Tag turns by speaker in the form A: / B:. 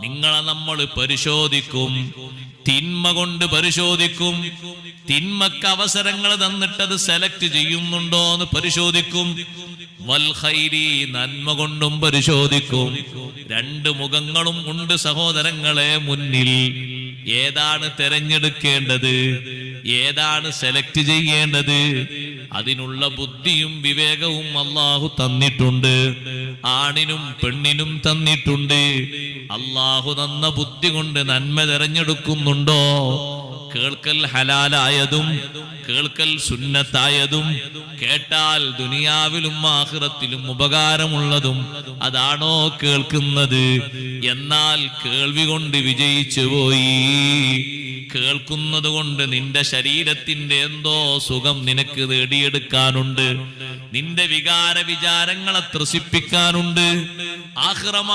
A: നിങ്ങളെ നമ്മൾ പരിശോധിക്കും, തിന്മ കൊണ്ട് പരിശോധിക്കും. തിന്മക്ക് അവസരങ്ങൾ തന്നിട്ടത് സെലക്ട് ചെയ്യുന്നുണ്ടോ എന്ന് പരിശോധിക്കും. വൽ ഖൈരി, നന്മ കൊണ്ടും പരിശോധിക്കും. രണ്ട് മുഖങ്ങളും ഉണ്ട് സഹോദരങ്ങളെ മുന്നിൽ. ഏതാണ് തെരഞ്ഞെടുക്കേണ്ടത്, ഏതാണ് സെലക്ട് ചെയ്യേണ്ടത്, അതിനുള്ള ബുദ്ധിയും വിവേകവും അള്ളാഹു തന്നിട്ടുണ്ട്. ആണിനും പെണ്ണിനും തന്നിട്ടുണ്ട്. അള്ളാഹു തന്ന ബുദ്ധി കൊണ്ട് നന്മ തെരഞ്ഞെടുക്കുന്നുണ്ടോ? കേൾക്കൽ ഹലാലായതും കേൾക്കൽ സുന്നത്തായതും കേട്ടാൽ ദുനിയാവിലും ആഖിറത്തിലും ഉപകാരമുള്ളതും അതാണോ കേൾക്കുന്നത്? എന്നാൽ കേൾവി കൊണ്ട് വിജയിച്ചു പോയി. കേൾക്കുന്നത് കൊണ്ട് നിന്റെ ശരീരത്തിന്റെ എന്തോ സുഖം നിനക്ക് നേടിയെടുക്കാനുണ്ട്. നിന്റെ വികാര വിചാരങ്ങളെ ത്രസിപ്പിക്കാനുണ്ട്. ആഖിറമാണ്